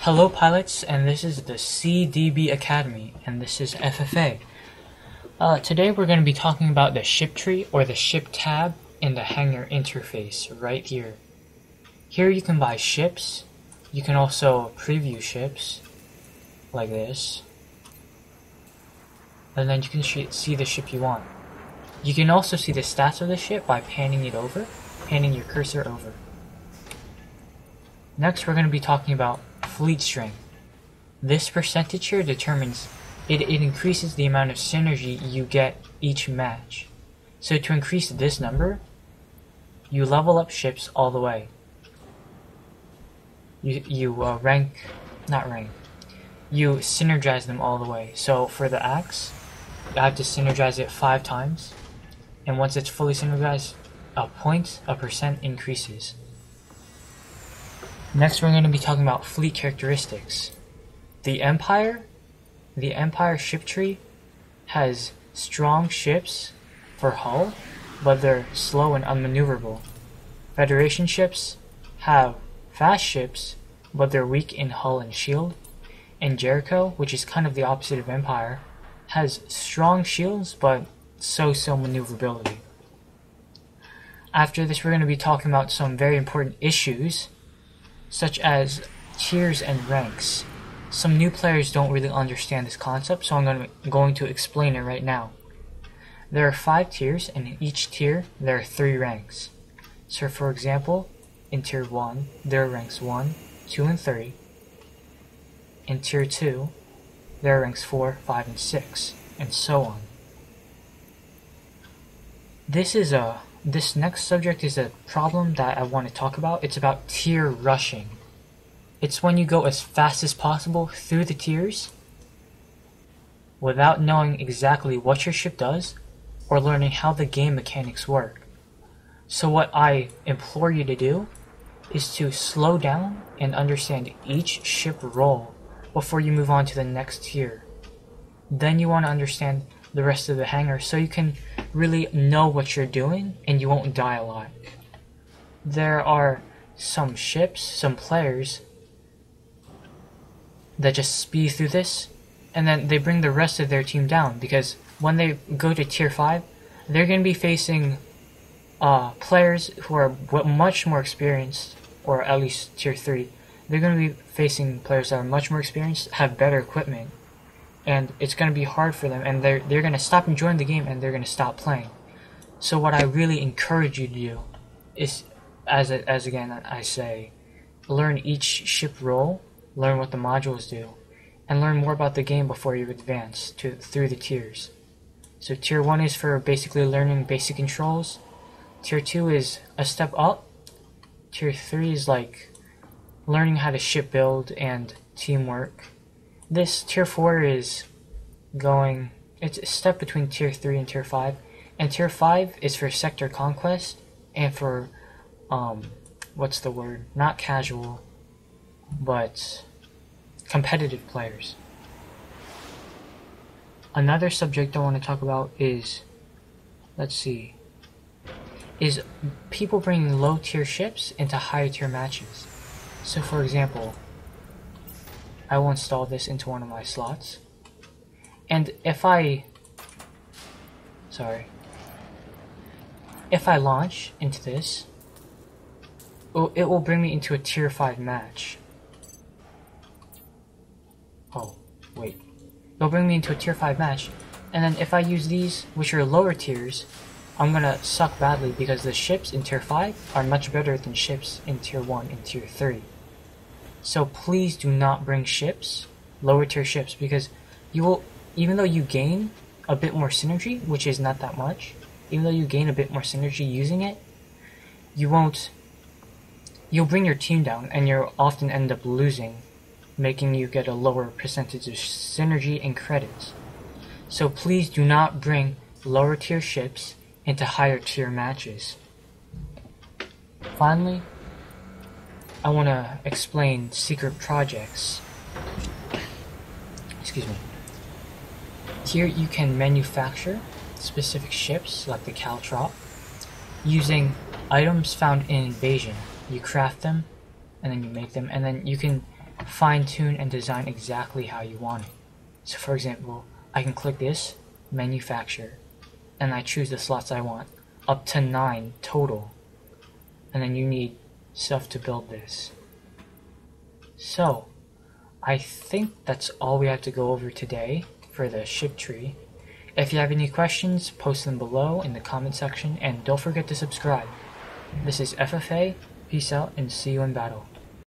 Hello pilots, and this is the CDB Academy, and this is Efefay. Today we're going to be talking about the ship tree, or the ship tab, in the hangar interface, right here. Here you can buy ships. You can also preview ships, like this. And then you can see the ship you want. You can also see the stats of the ship by panning your cursor over. Next we're going to be talking about fleet strength. This percentage here determines, it increases the amount of synergy you get each match. So to increase this number, you level up ships all the way. You synergize them all the way. So for the axe, you have to synergize it 5 times, and once it's fully synergized, a percent increases. Next we're going to be talking about fleet characteristics. The Empire ship tree has strong ships for hull, but they're slow and unmaneuverable. Federation ships have fast ships, but they're weak in hull and shield. And Jericho, which is kind of the opposite of Empire, has strong shields, but so-so maneuverability. After this we're going to be talking about some very important issues, such as tiers and ranks. Some new players don't really understand this concept, so I'm going to explain it right now. There are 5 tiers, and in each tier there are 3 ranks. So for example, in tier 1 there are ranks 1, 2, and 3. In tier 2 there are ranks 4, 5, and 6, and so on. This next subject is a problem that I want to talk about. It's about tier rushing. It's when you go as fast as possible through the tiers without knowing exactly what your ship does or learning how the game mechanics work. So what I implore you to do is to slow down and understand each ship role before you move on to the next tier. Then you want to understand the rest of the hangar so you can really know what you're doing and you won't die a lot. There are some ships, some players that just speed through this and then they bring the rest of their team down, because when they go to tier 5 they're going to be facing players who are much more experienced, or at least tier 3 they're going to be facing players that are much more experienced, have better equipment, and it's going to be hard for them, and they're going to stop enjoying the game and they're going to stop playing. So what I really encourage you to do is, as again I say, learn each ship role, learn what the modules do, and learn more about the game before you advance through the tiers. So tier 1 is for basically learning basic controls. Tier 2 is a step up. Tier 3 is like learning how to ship build and teamwork. This tier 4 is it's a step between tier 3 and tier 5, and tier 5 is for sector conquest and for what's the word, not casual but competitive players. Another subject I want to talk about is, is people bringing low tier ships into higher tier matches. So for example, I will install this into one of my slots, and if I launch into this, it will bring me into a tier 5 match. It'll bring me into a tier 5 match, and then if I use these, which are lower tiers, I'm gonna suck badly because the ships in tier 5 are much better than ships in tier 1 and tier 3. So please do not bring ships, lower tier ships, because you will, even though you gain a bit more synergy, which is not that much, even though you gain a bit more synergy using it, you'll bring your team down and you'll often end up losing, making you get a lower percentage of synergy and credits. So please do not bring lower tier ships into higher tier matches. Finally, I want to explain secret projects. Excuse me. Here you can manufacture specific ships, like the Caltrop, using items found in Invasion. You craft them, and then you make them, and then you can fine-tune and design exactly how you want it. So for example, I can click this, manufacture, and I choose the slots I want, up to 9 total. And then you need stuff to build this. So, I think that's all we have to go over today for the ship tree. If you have any questions, post them below in the comment section, and don't forget to subscribe. This is Efefay, peace out, and see you in battle.